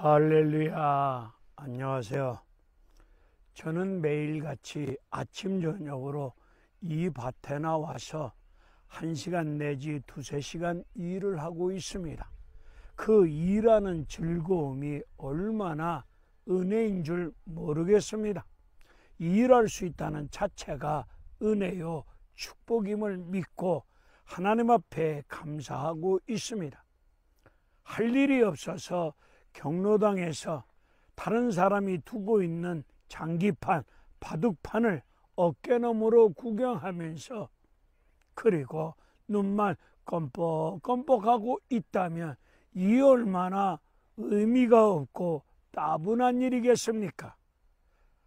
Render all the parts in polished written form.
할렐루야. 안녕하세요. 저는 매일같이 아침 저녁으로 이 밭에 나와서 1시간 내지 2~3시간 일을 하고 있습니다. 그 일하는 즐거움이 얼마나 은혜인 줄 모르겠습니다. 일할 수 있다는 자체가 은혜요 축복임을 믿고 하나님 앞에 감사하고 있습니다. 할 일이 없어서 경로당에서 다른 사람이 두고 있는 장기판, 바둑판을 어깨너머로 구경하면서, 그리고 눈만 껌뻑껌뻑하고 있다면 이 얼마나 의미가 없고 따분한 일이겠습니까?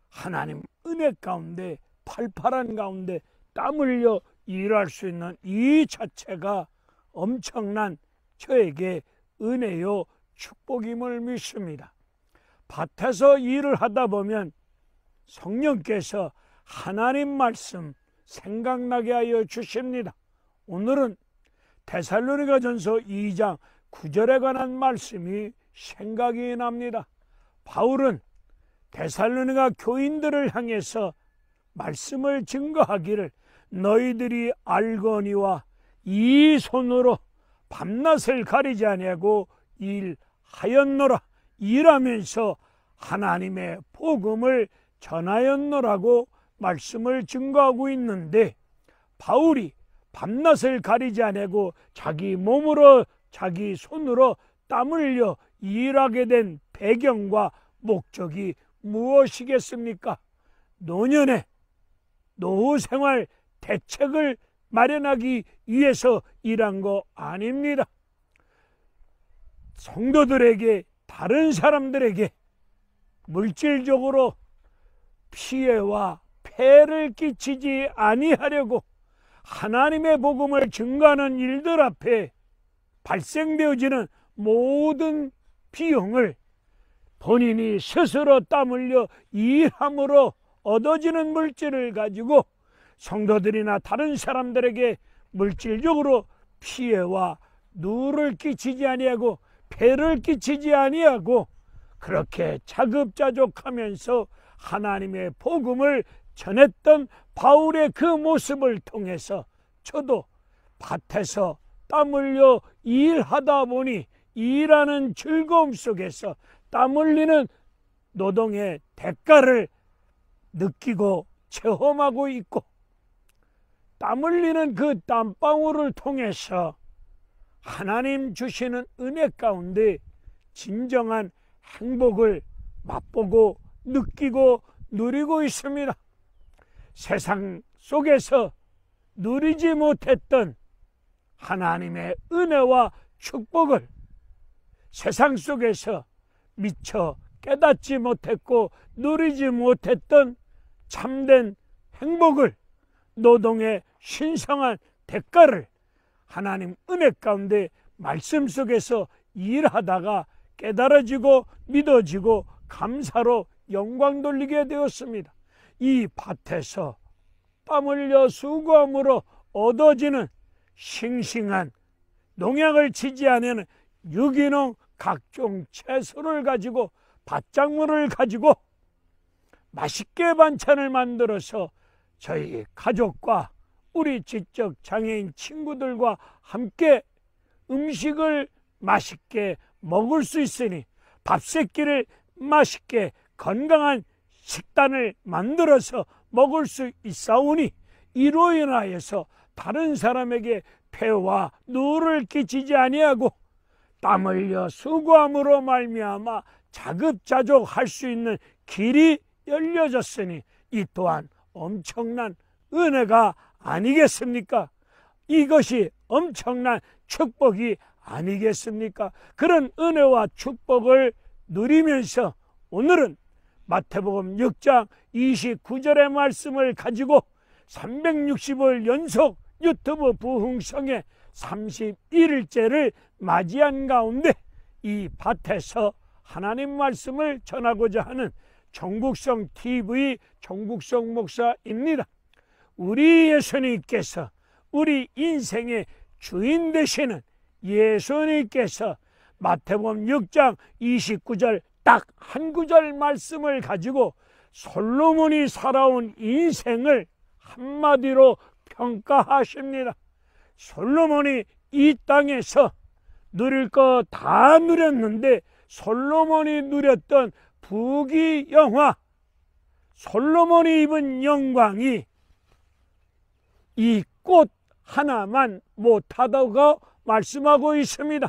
하나님 은혜 가운데, 팔팔한 가운데 땀 흘려 일할 수 있는 이 자체가 엄청난 저에게 은혜요 축복임을 믿습니다. 밭에서 일을 하다 보면 성령께서 하나님 말씀 생각나게 하여 주십니다. 오늘은 데살로니가전서 2장 9절에 관한 말씀이 생각이 납니다. 바울은 데살로니가 교인들을 향해서 말씀을 증거하기를 너희들이 알거니와 이 손으로 밤낮을 가리지 아니하고 일하였노라, 일하면서 하나님의 복음을 전하였노라고 말씀을 증거하고 있는데, 바울이 밤낮을 가리지 아니하고 자기 몸으로, 자기 손으로 땀 흘려 일하게 된 배경과 목적이 무엇이겠습니까? 노년에 노후생활 대책을 마련하기 위해서 일한 거 아닙니다. 성도들에게, 다른 사람들에게 물질적으로 피해와 폐를 끼치지 아니하려고 하나님의 복음을 증거하는 일들 앞에 발생되어지는 모든 비용을 본인이 스스로 땀 흘려 일함으로 얻어지는 물질을 가지고 성도들이나 다른 사람들에게 물질적으로 피해와 누를 끼치지 아니하고 폐를 끼치지 아니하고 그렇게 자급자족하면서 하나님의 복음을 전했던 바울의 그 모습을 통해서 저도 밭에서 땀 흘려 일하다 보니 일하는 즐거움 속에서 땀 흘리는 노동의 대가를 느끼고 체험하고 있고, 땀 흘리는 그 땀방울을 통해서 하나님 주시는 은혜 가운데 진정한 행복을 맛보고 느끼고 누리고 있습니다. 세상 속에서 누리지 못했던 하나님의 은혜와 축복을, 세상 속에서 미처 깨닫지 못했고 누리지 못했던 참된 행복을, 노동의 신성한 대가를 하나님 은혜 가운데 말씀 속에서 일하다가 깨달아지고 믿어지고 감사로 영광 돌리게 되었습니다. 이 밭에서 땀 흘려 수고함으로 얻어지는 싱싱한 농약을 치지 않는 유기농 각종 채소를 가지고, 밭작물을 가지고 맛있게 반찬을 만들어서 저희 가족과 우리 지적 장애인 친구들과 함께 음식을 맛있게 먹을 수 있으니, 밥새끼를 맛있게 건강한 식단을 만들어서 먹을 수 있사오니, 이로 인하여서 다른 사람에게 폐와 누를 끼치지 아니하고 땀 흘려 수고함으로 말미암아 자급자족할 수 있는 길이 열려졌으니 이 또한 엄청난 은혜가 아니겠습니까? 이것이 엄청난 축복이 아니겠습니까? 그런 은혜와 축복을 누리면서 오늘은 마태복음 6장 29절의 말씀을 가지고 360일 연속 유튜브 부흥성의 31일째를 맞이한 가운데 이 밭에서 하나님 말씀을 전하고자 하는 정국성 TV 정국성 목사입니다. 우리 예수님께서 우리 인생의 주인 되시는 예수님께서 마태복음 6장 29절 딱 한 구절 말씀을 가지고 솔로몬이 살아온 인생을 한마디로 평가하십니다. 솔로몬이 이 땅에서 누릴 거 다 누렸는데 솔로몬이 누렸던 부귀영화, 솔로몬이 입은 영광이 이 꽃 하나만 못하다고 말씀하고 있습니다.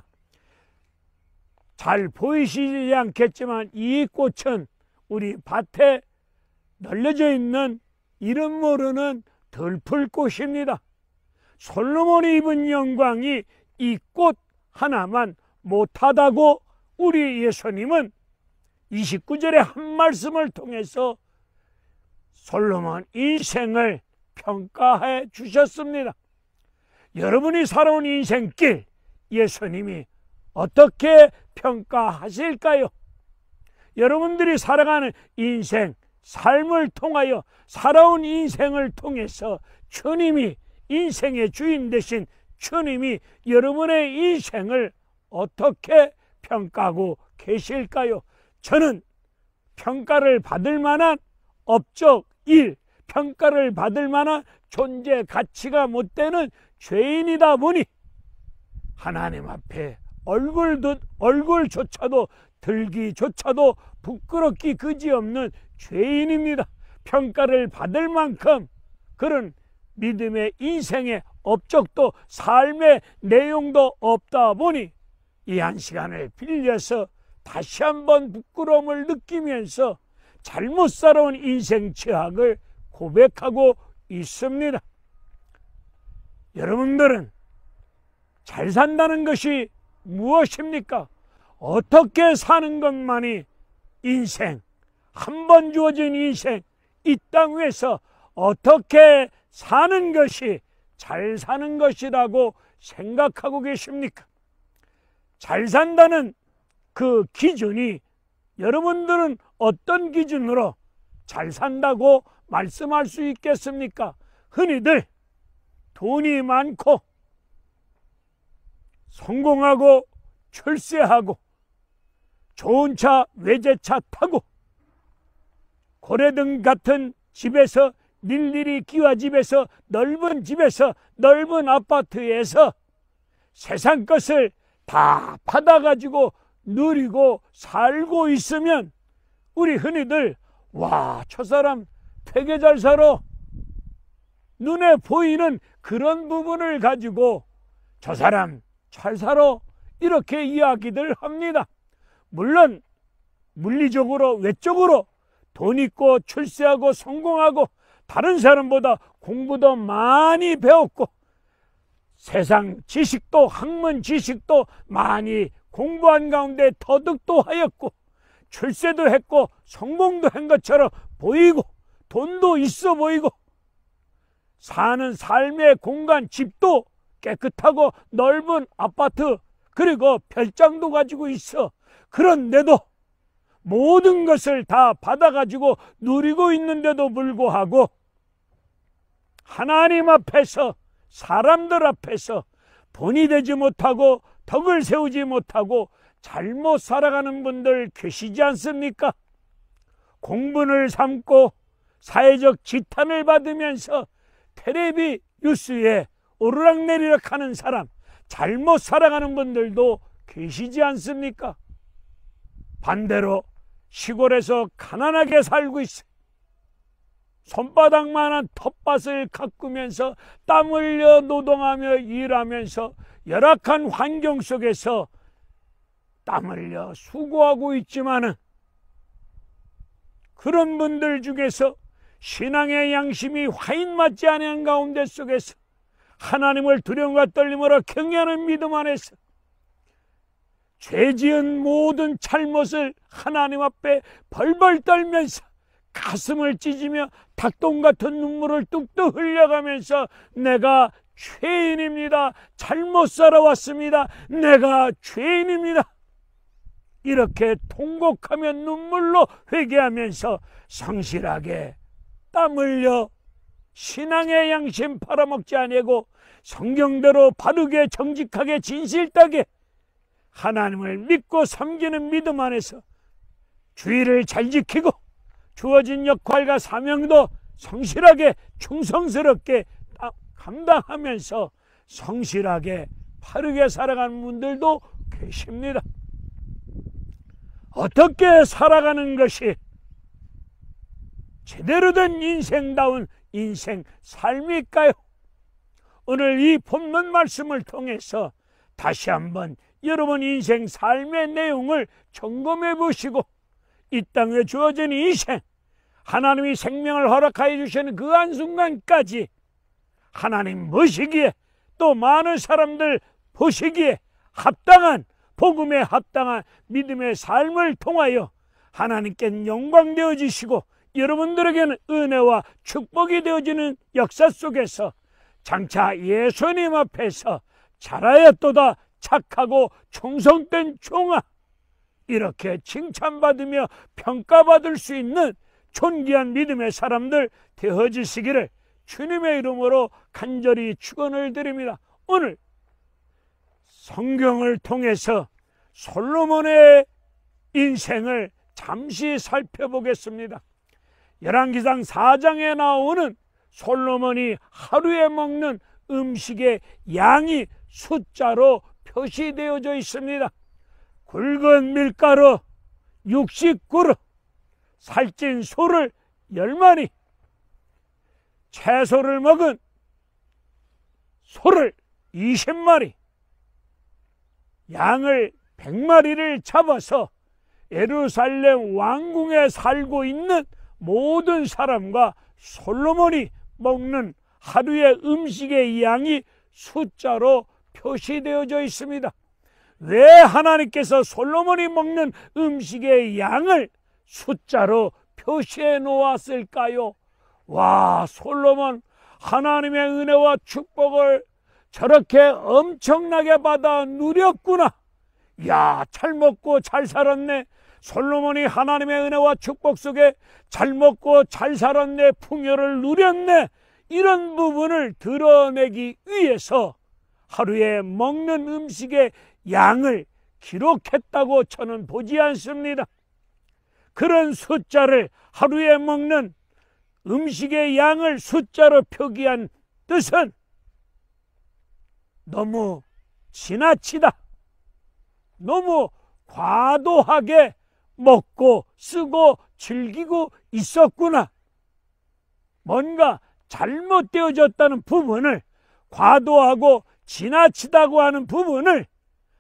잘 보이시지 않겠지만 이 꽃은 우리 밭에 널려져 있는 이름 모르는 들풀꽃입니다. 솔로몬이 입은 영광이 이 꽃 하나만 못하다고 우리 예수님은 29절의 한 말씀을 통해서 솔로몬 인생을 평가해 주셨습니다. 여러분이 살아온 인생길 예수님이 어떻게 평가하실까요? 여러분들이 살아가는 인생, 삶을 통하여 살아온 인생을 통해서 주님이 인생의 주인 되신 주님이 여러분의 인생을 어떻게 평가하고 계실까요? 저는 평가를 받을 만한 업적 일, 평가를 받을 만한 존재 가치가 못 되는 죄인이다 보니 하나님 앞에 얼굴조차도 들기조차도 부끄럽기 그지없는 죄인입니다. 평가를 받을 만큼 그런 믿음의 인생의 업적도 삶의 내용도 없다 보니 이 한 시간을 빌려서 다시 한번 부끄러움을 느끼면서 잘못 살아온 인생 죄악을 고백하고 있습니다. 여러분들은 잘 산다는 것이 무엇입니까? 어떻게 사는 것만이 인생, 한 번 주어진 인생, 이 땅 위에서 어떻게 사는 것이 잘 사는 것이라고 생각하고 계십니까? 잘 산다는 그 기준이 여러분들은 어떤 기준으로 잘 산다고 말씀할 수 있겠습니까? 흔히들 돈이 많고 성공하고 출세하고 좋은 차, 외제차 타고 고래등 같은 집에서 일일이 기와집에서 넓은 집에서 넓은 아파트에서 세상 것을 다 받아가지고 누리고 살고 있으면 우리 흔히들 와, 저 사람 되게 잘 살아, 눈에 보이는 그런 부분을 가지고 저 사람 잘 살아 이렇게 이야기들 합니다. 물론 물리적으로 외적으로 돈 있고 출세하고 성공하고 다른 사람보다 공부도 많이 배웠고 세상 지식도 학문 지식도 많이 공부한 가운데 터득도 하였고 출세도 했고 성공도 한 것처럼 보이고 돈도 있어 보이고 사는 삶의 공간, 집도 깨끗하고 넓은 아파트 그리고 별장도 가지고 있어. 그런데도 모든 것을 다 받아가지고 누리고 있는데도 불구하고 하나님 앞에서 사람들 앞에서 본이 되지 못하고 덕을 세우지 못하고 잘못 살아가는 분들 계시지 않습니까? 공분을 삼고 사회적 지탄을 받으면서 텔레비 뉴스에 오르락내리락 하는 사람, 잘못 살아가는 분들도 계시지 않습니까? 반대로 시골에서 가난하게 살고 있어. 손바닥만한 텃밭을 가꾸면서 땀 흘려 노동하며 일하면서 열악한 환경 속에서 땀 흘려 수고하고 있지만은 그런 분들 중에서 신앙의 양심이 화인 맞지 않은 가운데 속에서 하나님을 두려움과 떨림으로 경외하는 믿음 안에서 죄 지은 모든 잘못을 하나님 앞에 벌벌 떨면서 가슴을 찢으며 닭똥 같은 눈물을 뚝뚝 흘려가면서 내가 죄인입니다. 잘못 살아왔습니다. 내가 죄인입니다. 이렇게 통곡하며 눈물로 회개하면서 성실하게 땀 흘려 신앙의 양심 팔아먹지 아니고 성경대로 바르게 정직하게 진실되게 하나님을 믿고 섬기는 믿음 안에서 주의를 잘 지키고 주어진 역할과 사명도 성실하게 충성스럽게 감당하면서 성실하게 바르게 살아가는 분들도 계십니다. 어떻게 살아가는 것이 제대로 된 인생다운 인생 삶일까요? 오늘 이 본문 말씀을 통해서 다시 한번 여러분 인생 삶의 내용을 점검해 보시고 이 땅에 주어진 인생, 하나님이 생명을 허락하여 주시는 그 한순간까지 하나님 보시기에 또 많은 사람들 보시기에 합당한, 복음에 합당한 믿음의 삶을 통하여 하나님께 영광되어지시고 여러분들에게는 은혜와 축복이 되어지는 역사 속에서 장차 예수님 앞에서 잘하였도다 착하고 충성된 종아, 이렇게 칭찬받으며 평가받을 수 있는 존귀한 믿음의 사람들 되어지시기를 주님의 이름으로 간절히 축원을 드립니다. 오늘 성경을 통해서 솔로몬의 인생을 잠시 살펴보겠습니다. 열왕기상 4장에 나오는 솔로몬이 하루에 먹는 음식의 양이 숫자로 표시되어져 있습니다. 굵은 밀가루 60그릇, 살찐 소를 10마리, 채소를 먹은 소를 20마리, 양을 100마리를 잡아서 예루살렘 왕궁에 살고 있는 모든 사람과 솔로몬이 먹는 하루의 음식의 양이 숫자로 표시되어져 있습니다. 왜 하나님께서 솔로몬이 먹는 음식의 양을 숫자로 표시해 놓았을까요? 와, 솔로몬 하나님의 은혜와 축복을 저렇게 엄청나게 받아 누렸구나. 야, 잘 먹고 잘 살았네. 솔로몬이 하나님의 은혜와 축복 속에 잘 먹고 잘 살았네, 풍요를 누렸네, 이런 부분을 드러내기 위해서 하루에 먹는 음식의 양을 기록했다고 저는 보지 않습니다. 그런 숫자를, 하루에 먹는 음식의 양을 숫자로 표기한 뜻은 너무 지나치다, 너무 과도하게 먹고 쓰고 즐기고 있었구나, 뭔가 잘못되어졌다는 부분을, 과도하고 지나치다고 하는 부분을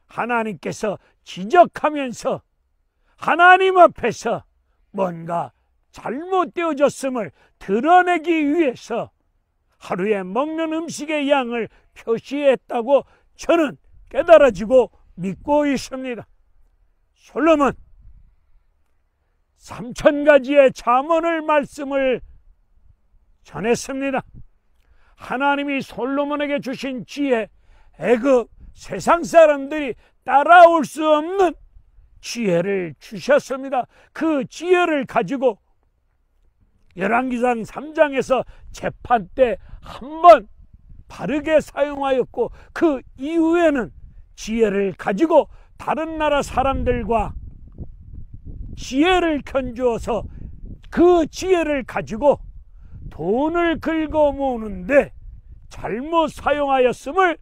하나님께서 지적하면서 하나님 앞에서 뭔가 잘못되어졌음을 드러내기 위해서 하루에 먹는 음식의 양을 표시했다고 저는 깨달아지고 믿고 있습니다. 솔로몬 3000가지의 잠언을 말씀을 전했습니다. 하나님이 솔로몬에게 주신 지혜, 애굽 세상 사람들이 따라올 수 없는 지혜를 주셨습니다. 그 지혜를 가지고 열왕기상 3장에서 재판 때 한 번 바르게 사용하였고, 그 이후에는 지혜를 가지고 다른 나라 사람들과 지혜를 견주어서 그 지혜를 가지고 돈을 긁어 모으는데 잘못 사용하였음을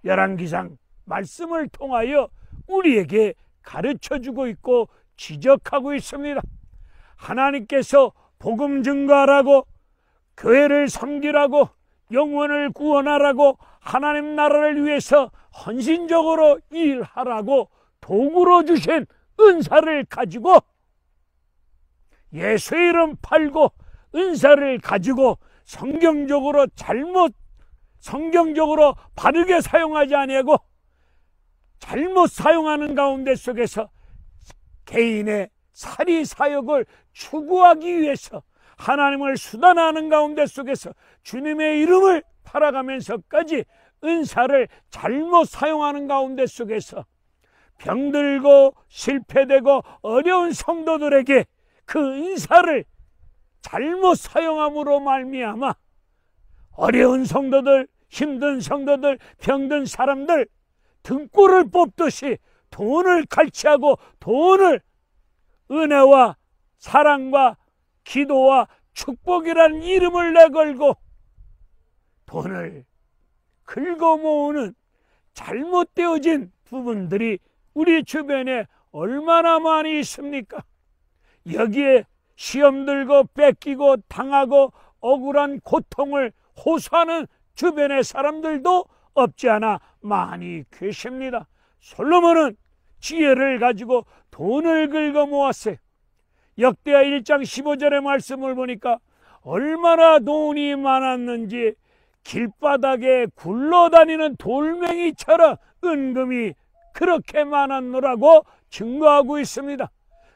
열왕기상 말씀을 통하여 우리에게 가르쳐주고 있고 지적하고 있습니다. 하나님께서 복음 증거하라고, 교회를 섬기라고, 영혼을 구원하라고, 하나님 나라를 위해서 헌신적으로 일하라고 도구로 주신 은사를 가지고, 예수의 이름 팔고 은사를 가지고 성경적으로 바르게 사용하지 아니하고 잘못 사용하는 가운데 속에서 개인의 사리 사역을 추구하기 위해서 하나님을 수단하는 가운데 속에서 주님의 이름을 팔아가면서까지 은사를 잘못 사용하는 가운데 속에서 병들고 실패되고 어려운 성도들에게 그 은사를 잘못 사용함으로 말미암아 어려운 성도들, 힘든 성도들, 병든 사람들 등골을 뽑듯이 돈을 갈취하고 돈을 은혜와 사랑과 기도와 축복이라는 이름을 내걸고 돈을 긁어 모으는 잘못되어진 부분들이 우리 주변에 얼마나 많이 있습니까? 여기에 시험 들고 뺏기고 당하고 억울한 고통을 호소하는 주변의 사람들도 없지 않아 많이 계십니다. 솔로몬은 지혜를 가지고 돈을 긁어 모았어요. 역대하 1장 15절의 말씀을 보니까 얼마나 돈이 많았는지 길바닥에 굴러다니는 돌멩이처럼 은금이 그렇게 많았노라고 증거하고 있습니다.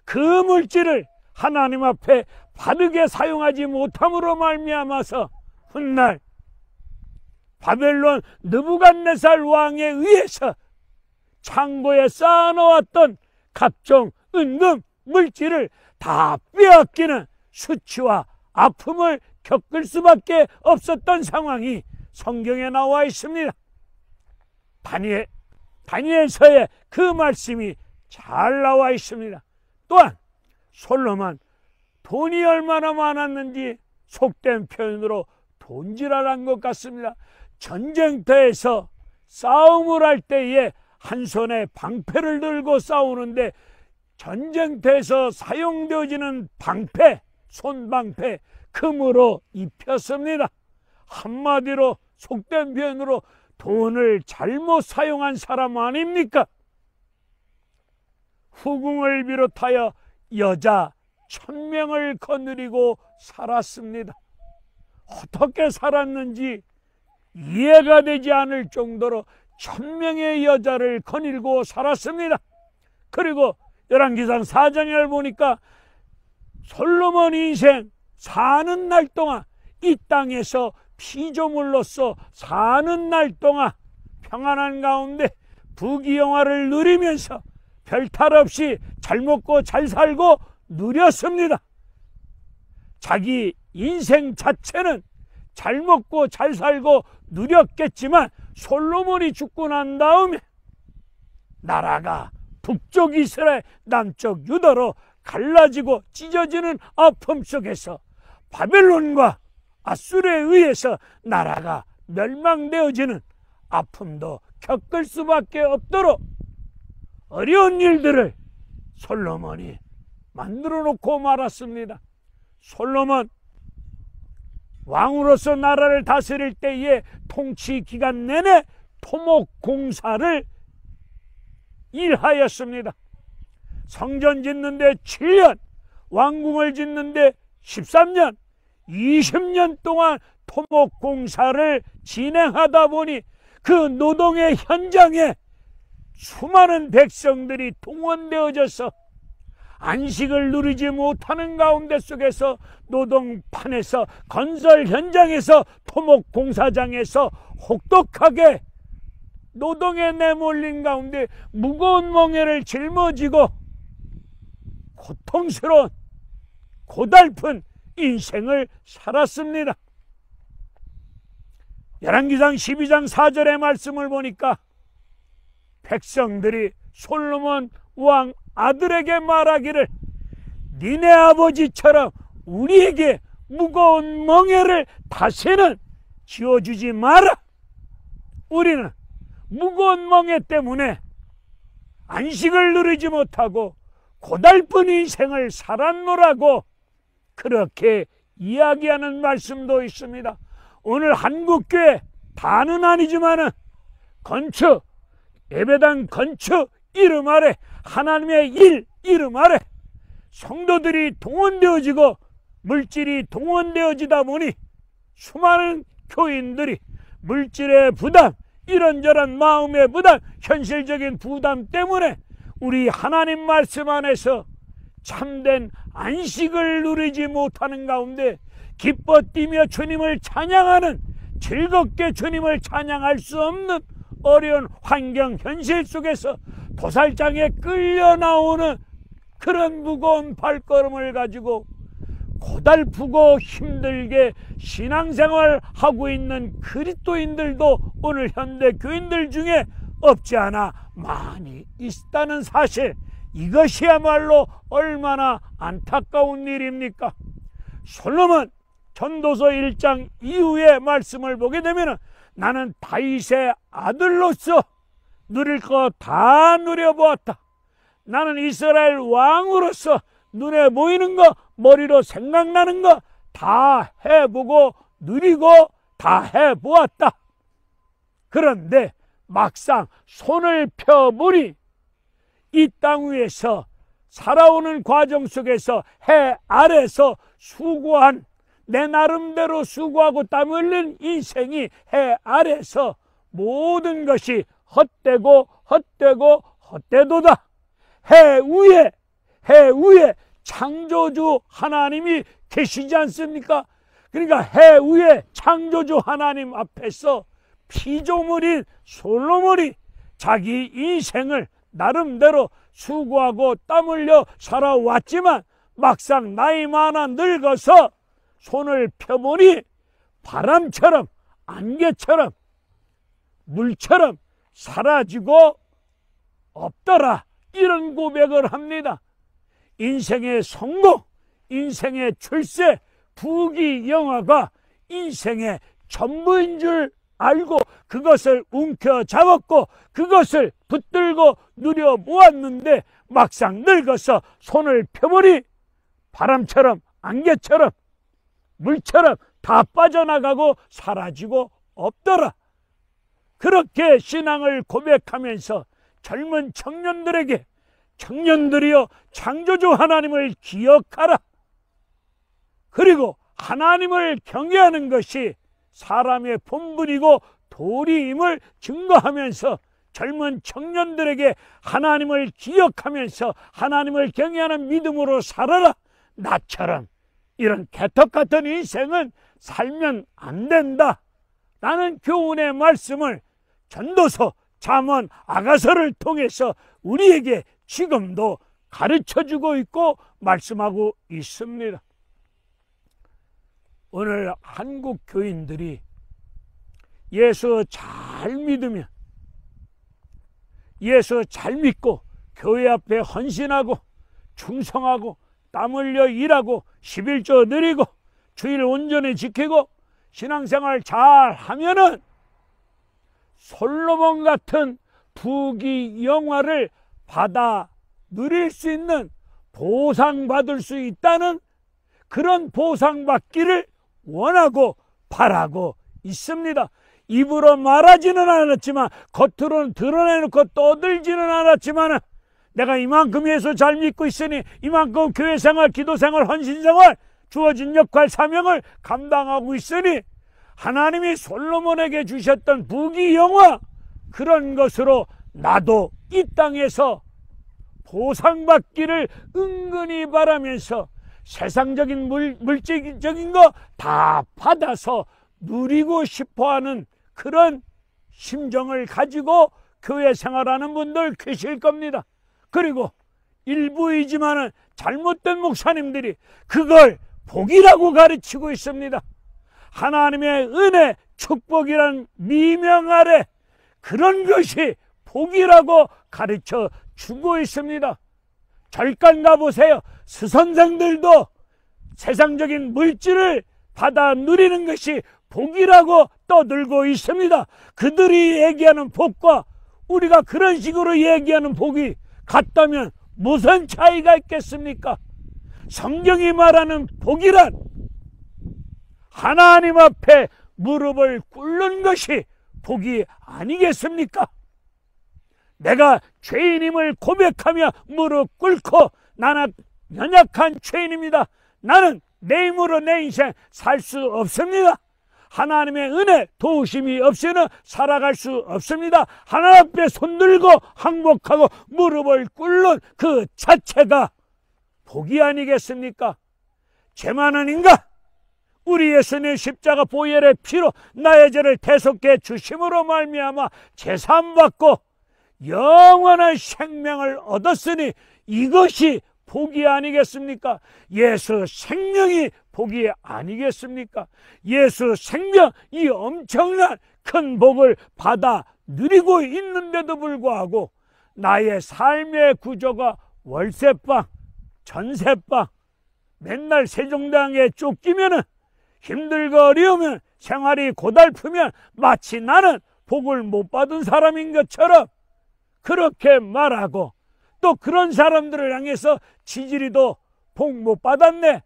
그 물질을 하나님 앞에 바르게 사용하지 못함으로 말미암아서 훗날 바벨론 느부갓네살 왕에 의해서 창고에 쌓아놓았던 각종 은금 물질을 다 빼앗기는 수치와 아픔을 겪을 수밖에 없었던 상황이 성경에 나와 있습니다. 다니엘서에 그 말씀이 잘 나와 있습니다. 또한 솔로몬 돈이 얼마나 많았는지 속된 표현으로 돈지랄한 것 같습니다. 전쟁터에서 싸움을 할 때에 한 손에 방패를 들고 싸우는데 전쟁터에서 사용되어지는 방패, 손방패, 금으로 입혔습니다. 한마디로 속된 표현으로 돈을 잘못 사용한 사람 아닙니까? 후궁을 비롯하여 여자 1000명을 거느리고 살았습니다. 어떻게 살았는지 이해가 되지 않을 정도로 1000명의 여자를 거느리고 살았습니다. 그리고 열왕기상 4장을 보니까 솔로몬 인생 사는 날 동안 이 땅에서 피조물로서 사는 날 동안 평안한 가운데 부귀영화를 누리면서 별탈 없이 잘 먹고 잘 살고 누렸습니다. 자기 인생 자체는 잘 먹고 잘 살고 누렸겠지만 솔로몬이 죽고 난 다음에 나라가 북쪽 이스라엘, 남쪽 유다로 갈라지고 찢어지는 아픔 속에서 바벨론과 아수르에 의해서 나라가 멸망되어지는 아픔도 겪을 수밖에 없도록 어려운 일들을 솔로몬이 만들어 놓고 말았습니다. 솔로몬 왕으로서 나라를 다스릴 때에 통치 기간 내내 토목공사를 일하였습니다. 성전 짓는데 7년, 왕궁을 짓는데 13년, 20년 동안 토목공사를 진행하다 보니 그 노동의 현장에 수많은 백성들이 동원되어져서 안식을 누리지 못하는 가운데 속에서 노동판에서 건설 현장에서 토목공사장에서 혹독하게 노동에 내몰린 가운데 무거운 멍에를 짊어지고 고통스러운 고달픈 인생을 살았습니다. 열왕기상 12장 4절의 말씀을 보니까 백성들이 솔로몬 왕 아들에게 말하기를 니네 아버지처럼 우리에게 무거운 멍에를 다시는 지어주지 마라. 우리는 무거운 멍에 때문에 안식을 누리지 못하고 고달픈 인생을 살았노라고 그렇게 이야기하는 말씀도 있습니다. 오늘 한국교회 다는 아니지만은 건축, 예배당 건축 이름 아래 하나님의 일 이름 아래 성도들이 동원되어지고 물질이 동원되어지다 보니 수많은 교인들이 물질의 부담, 이런저런 마음의 부담, 현실적인 부담 때문에 우리 하나님 말씀 안에서 참된 안식을 누리지 못하는 가운데 기뻐 뛰며 주님을 찬양하는, 즐겁게 주님을 찬양할 수 없는 어려운 환경 현실 속에서 도살장에 끌려 나오는 그런 무거운 발걸음을 가지고 고달프고 힘들게 신앙생활 하고 있는 그리스도인들도 오늘 현대 교인들 중에 없지 않아 많이 있다는 사실, 이것이야말로 얼마나 안타까운 일입니까? 솔로몬 전도서 1장 이후의 말씀을 보게 되면 나는 다윗의 아들로서 누릴 것 다 누려보았다. 나는 이스라엘 왕으로서 눈에 보이는 거, 머리로 생각나는 거 다 해보고 누리고 다 해보았다. 그런데 막상 손을 펴보니 이 땅 위에서 살아오는 과정 속에서 해 아래서 수고한, 내 나름대로 수고하고 땀 흘린 인생이 해 아래서 모든 것이 헛되고 헛되고 헛되도다. 해 위에 창조주 하나님이 계시지 않습니까? 그러니까 해 위에 창조주 하나님 앞에서 피조물인 솔로몬이 자기 인생을 나름대로 수고하고 땀 흘려 살아왔지만 막상 나이 많아 늙어서 손을 펴보니 바람처럼, 안개처럼, 물처럼 사라지고 없더라. 이런 고백을 합니다. 인생의 성공, 인생의 출세, 부귀영화가 인생의 전부인 줄 알고 그것을 움켜잡았고 그것을 붙들고 누려보았는데 막상 늙어서 손을 펴보니 바람처럼, 안개처럼, 물처럼 다 빠져나가고 사라지고 없더라. 그렇게 신앙을 고백하면서 젊은 청년들에게, 청년들이여 창조주 하나님을 기억하라. 그리고 하나님을 경외하는 것이 사람의 본분이고 도리임을 증거하면서 젊은 청년들에게 하나님을 기억하면서 하나님을 경외하는 믿음으로 살아라. 나처럼 이런 개떡 같은 인생은 살면 안 된다. 라는 교훈의 말씀을 전도서, 잠언, 아가서를 통해서 우리에게 지금도 가르쳐주고 있고 말씀하고 있습니다. 오늘 한국 교인들이 예수 잘 믿으면, 예수 잘 믿고 교회 앞에 헌신하고 충성하고 땀 흘려 일하고 11조 드리고 주일 온전히 지키고 신앙생활 잘 하면은 솔로몬 같은 부귀영화를 받아 누릴 수 있는, 보상받을 수 있다는 그런 보상받기를 원하고 바라고 있습니다. 입으로 말하지는 않았지만, 겉으로는 드러내놓고 떠들지는 않았지만 내가 이만큼 예수 잘 믿고 있으니 이만큼 교회생활, 기도생활, 헌신생활, 주어진 역할, 사명을 감당하고 있으니 하나님이 솔로몬에게 주셨던 부귀영화, 그런 것으로 나도 이 땅에서 보상받기를 은근히 바라면서 세상적인 물질적인 거 다 받아서 누리고 싶어하는 그런 심정을 가지고 교회 생활하는 분들 계실 겁니다. 그리고 일부이지만은 잘못된 목사님들이 그걸 복이라고 가르치고 있습니다. 하나님의 은혜, 축복이란 미명 아래 그런 것이 복이라고 가르쳐 주고 있습니다. 절간 가보세요. 스선생들도 세상적인 물질을 받아 누리는 것이 복이라고 떠들고 있습니다. 그들이 얘기하는 복과 우리가 그런 식으로 얘기하는 복이 같다면 무슨 차이가 있겠습니까? 성경이 말하는 복이란 하나님 앞에 무릎을 꿇는 것이 복이 아니겠습니까? 내가 죄인임을 고백하며 무릎 꿇고 나는 연약한 죄인입니다. 나는 내 힘으로 내 인생 살 수 없습니다. 하나님의 은혜, 도우심이 없이는 살아갈 수 없습니다. 하나님 앞에 손들고 항복하고 무릎을 꿇는 그 자체가 복이 아니겠습니까? 죄 많은 인간, 우리 예수님 십자가 보혈의 피로 나의 죄를 대속해 주심으로 말미암아 제사함받고 영원한 생명을 얻었으니 이것이 복이 아니겠습니까? 예수 생명이 복이 아니겠습니까? 예수 생명, 이 엄청난 큰 복을 받아 누리고 있는데도 불구하고 나의 삶의 구조가 월세방, 전세방, 맨날 세종대왕에 쫓기면은 힘들고 어려우면 생활이 고달프면 마치 나는 복을 못 받은 사람인 것처럼 그렇게 말하고, 또 그런 사람들을 향해서 지지리도 복 못 받았네,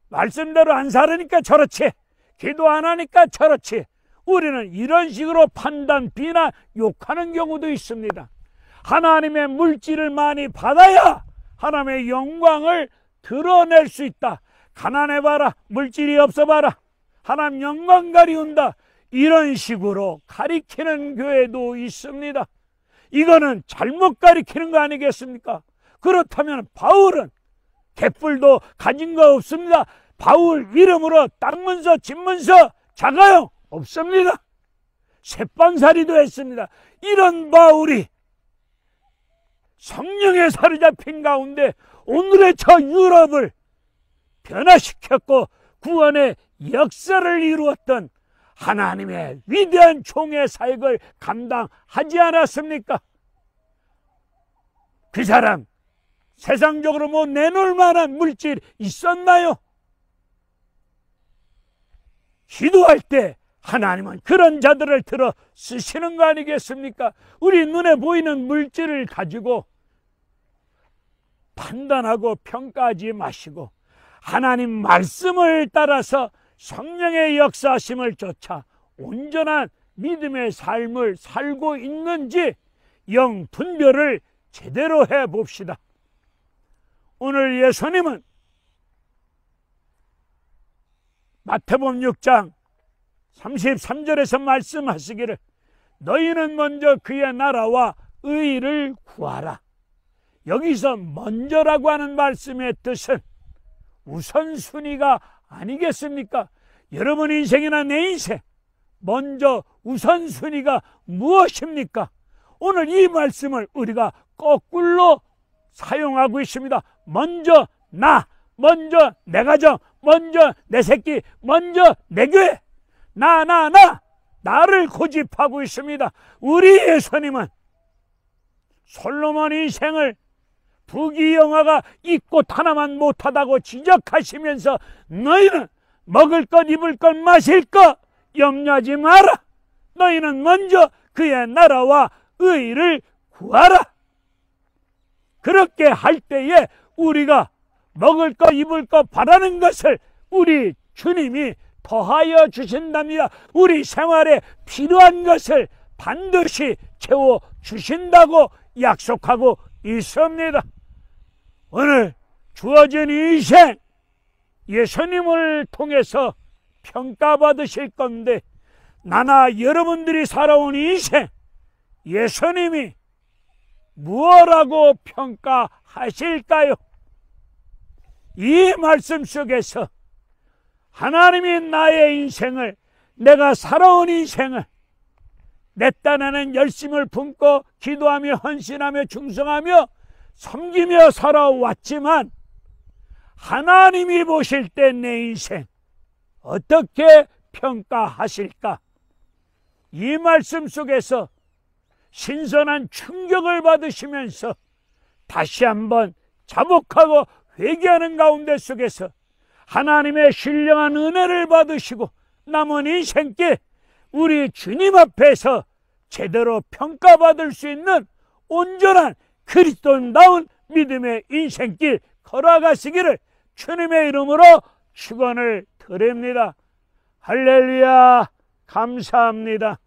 말씀대로 안 살으니까 저렇지, 기도 안 하니까 저렇지, 우리는 이런 식으로 판단, 비난, 욕하는 경우도 있습니다. 하나님의 물질을 많이 받아야 하나님의 영광을 드러낼 수 있다. 가난해봐라, 물질이 없어봐라, 하나님 영광 가리운다, 이런 식으로 가리키는 교회도 있습니다. 이거는 잘못 가리키는 거 아니겠습니까? 그렇다면 바울은 갯불도 가진 거 없습니다. 바울 이름으로 땅문서, 집문서, 자가용 없습니다. 새빵살이도 했습니다. 이런 바울이 성령에 사로잡힌 가운데 오늘의 저 유럽을 변화시켰고 구원의 역사를 이루었던 하나님의 위대한 종의 사역을 감당하지 않았습니까? 그 사람 세상적으로 뭐 내놓을 만한 물질 있었나요? 기도할 때 하나님은 그런 자들을 들어 쓰시는 거 아니겠습니까? 우리 눈에 보이는 물질을 가지고 판단하고 평가하지 마시고 하나님 말씀을 따라서 성령의 역사하심을 쫓아 온전한 믿음의 삶을 살고 있는지 영 분별을 제대로 해봅시다. 오늘 예수님은 마태복음 6장 33절에서 말씀하시기를 너희는 먼저 그의 나라와 의를 구하라. 여기서 먼저라고 하는 말씀의 뜻은 우선순위가 아니겠습니까? 여러분 인생이나 내 인생 먼저 우선순위가 무엇입니까? 오늘 이 말씀을 우리가 거꾸로 사용하고 있습니다. 먼저 나, 먼저 내 가정, 먼저 내 새끼, 먼저 내 교회, 나를 고집하고 있습니다. 우리 예수님은 솔로몬 인생을 부귀영화가 있고 하나만 못하다고 지적하시면서 너희는 먹을 것, 입을 것, 마실 것 염려하지 마라. 너희는 먼저 그의 나라와 의를 구하라. 그렇게 할 때에 우리가 먹을 것, 입을 것 바라는 것을 우리 주님이 더하여 주신답니다. 우리 생활에 필요한 것을 반드시 채워주신다고 약속하고 있습니다. 오늘 주어진 인생 예수님을 통해서 평가받으실 건데 나나 여러분들이 살아온 인생 예수님이 무엇라고 평가하실까요? 이 말씀 속에서 하나님이 나의 인생을, 내가 살아온 인생을 내 딴에는 열심을 품고 기도하며 헌신하며 충성하며 섬기며 살아왔지만 하나님이 보실 때 내 인생 어떻게 평가하실까? 이 말씀 속에서 신선한 충격을 받으시면서 다시 한번 자복하고 회개하는 가운데 속에서 하나님의 신령한 은혜를 받으시고 남은 인생길 우리 주님 앞에서 제대로 평가받을 수 있는 온전한 그리스도인다운 믿음의 인생길 걸어가시기를 주님의 이름으로 축원을 드립니다. 할렐루야, 감사합니다.